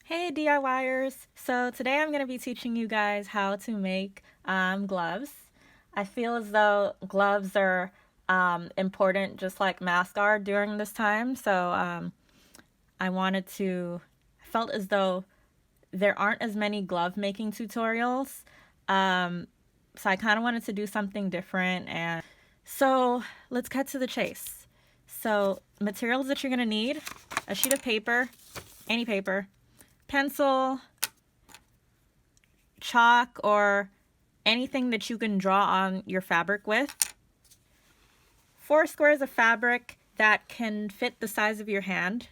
Hey DIYers! So today I'm going to be teaching you guys how to make gloves. I feel as though gloves are important just like masks are during this time. So I felt as though there aren't as many glove making tutorials. So I kind of wanted to do something different. And so let's cut to the chase. So materials that you're going to need: a sheet of paper, any paper, pencil, chalk, or anything that you can draw on your fabric with, 4 squares of fabric that can fit the size of your hand,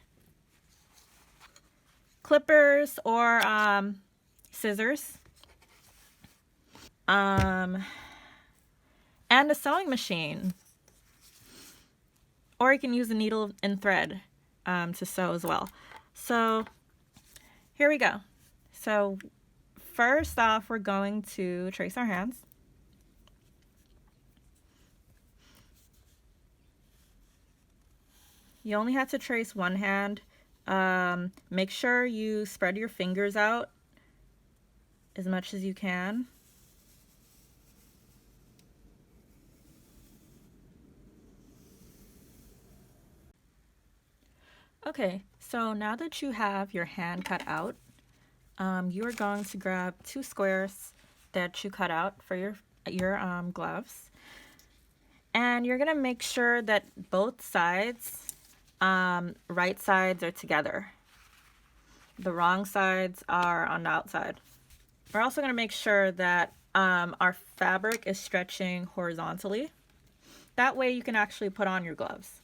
clippers or scissors, and a sewing machine. Or you can use a needle and thread to sew as well. So here we go. So first off, we're going to trace our hands. You only have to trace one hand. Make sure you spread your fingers out as much as you can. Okay, so now that you have your hand cut out, you are going to grab 2 squares that you cut out for your gloves, and you're gonna make sure that both sides, right sides, are together. The wrong sides are on the outside. We're also gonna make sure that our fabric is stretching horizontally. That way you can actually put on your gloves.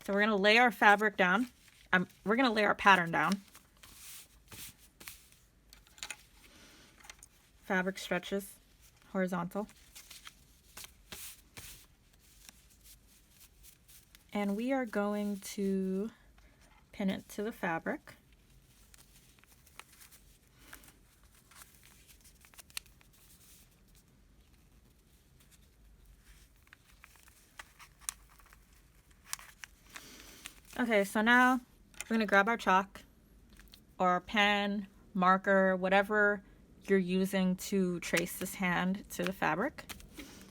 So we're gonna lay our fabric down. We're gonna lay our pattern down. Fabric stretches horizontal. And we are going to pin it to the fabric. Okay, so now we're gonna grab our chalk or pen, marker, whatever you're using to trace this hand to the fabric.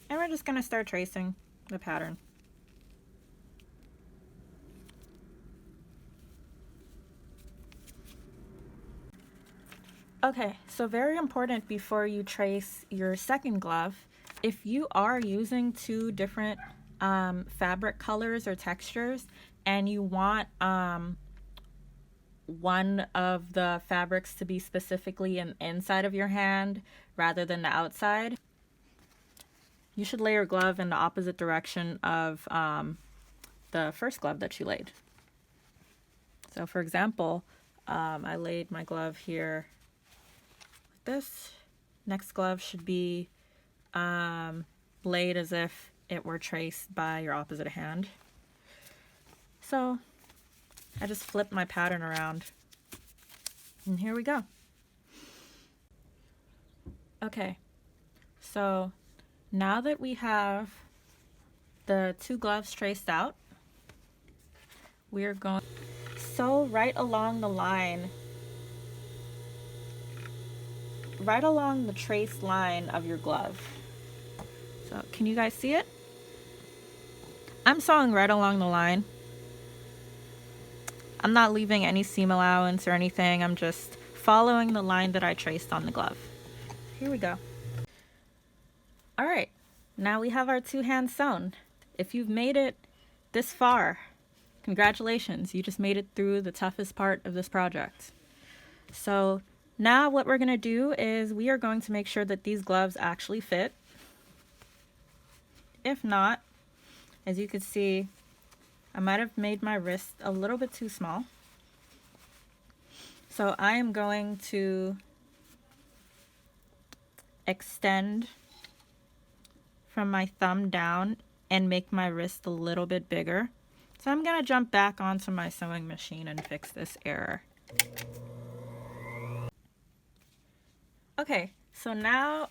And we're just gonna start tracing the pattern. Okay, so very important before you trace your second glove, if you are using two different fabric colors or textures and you want one of the fabrics to be specifically inside of your hand rather than the outside, you should lay your glove in the opposite direction of the first glove that you laid. So for example, I laid my glove here like this. Next glove should be laid as if it were traced by your opposite hand. So I just flipped my pattern around, and here we go. Okay, so now that we have the two gloves traced out, we're going to sew right along the line, right along the traced line of your glove. So can you guys see it? I'm sewing right along the line. I'm not leaving any seam allowance or anything. I'm just following the line that I traced on the glove. Here we go. All right, now we have our two hands sewn. If you've made it this far, congratulations, you just made it through the toughest part of this project. So now what we're gonna do is we are going to make sure that these gloves actually fit. If not, as you can see, I might have made my wrist a little bit too small. So I am going to extend from my thumb down and make my wrist a little bit bigger. So I'm gonna jump back onto my sewing machine and fix this error. Okay, so now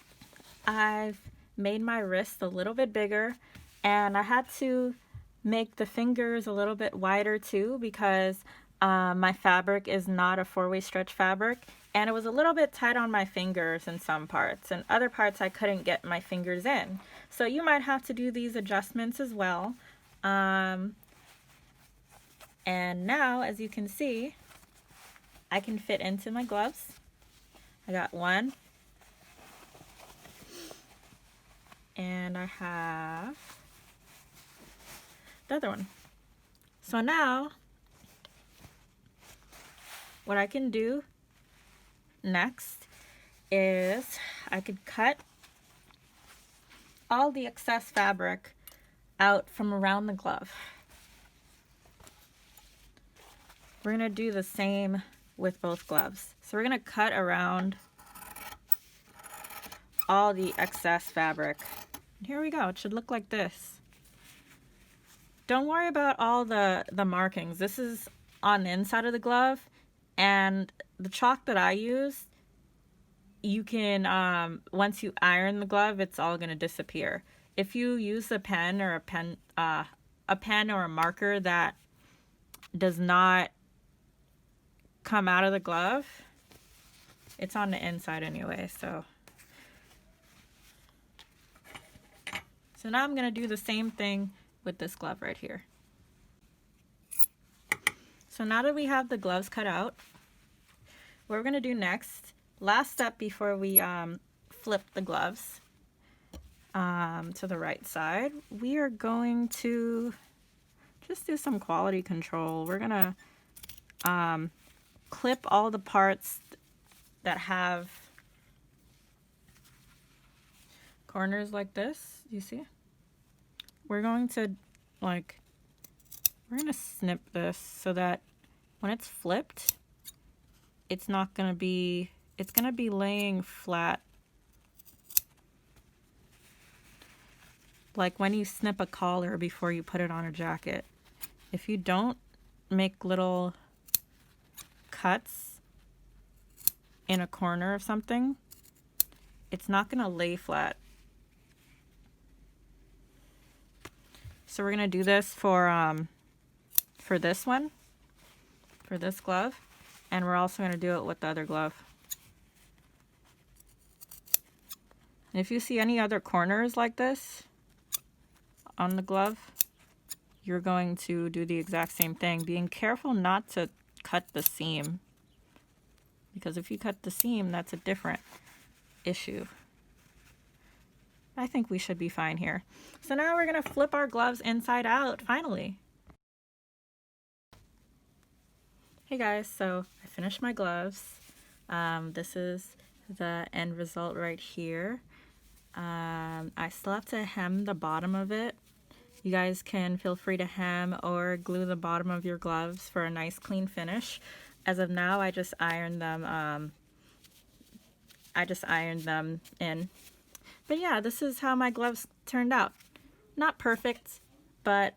I've made my wrist a little bit bigger, and I had to make the fingers a little bit wider too because my fabric is not a 4-way stretch fabric, and it was a little bit tight on my fingers in some parts, and other parts I couldn't get my fingers in. So you might have to do these adjustments as well. And now, as you can see, I can fit into my gloves. I got one, and I have the other one. So now, what I can do next is I could cut all the excess fabric out from around the glove. We're going to do the same with both gloves. So we're going to cut around all the excess fabric. And here we go. It should look like this. Don't worry about all the markings. This is on the inside of the glove, and the chalk that I use, you can, once you iron the glove, it's all going to disappear. If you use a pen or a pen or a marker that does not come out of the glove, it's on the inside anyway. So now I'm going to do the same thing with this glove right here. So now that we have the gloves cut out, what we're going to do next, last step before we flip the gloves to the right side, we are going to just do some quality control. We're going to clip all the parts that have corners like this. You see? We're going to snip this so that when it's flipped, it's going to be laying flat. Like when you snip a collar before you put it on a jacket. If you don't make little cuts in a corner of something, it's not going to lay flat. So we're going to do this for this one, for this glove, and we're also going to do it with the other glove. And if you see any other corners like this on the glove, you're going to do the exact same thing, being careful not to cut the seam, because if you cut the seam, that's a different issue. I think we should be fine here. So now we're going to flip our gloves inside out, finally. Hey guys, so I finished my gloves. This is the end result right here. I still have to hem the bottom of it. You guys can feel free to hem or glue the bottom of your gloves for a nice clean finish. As of now, I just ironed them. In. But yeah, this is how my gloves turned out. Not perfect, but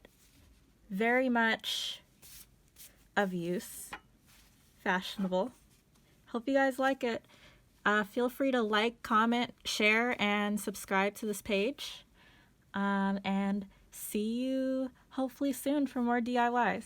very much of use. Fashionable. Hope you guys like it. Feel free to like, comment, share, and subscribe to this page. And see you hopefully soon for more DIYs.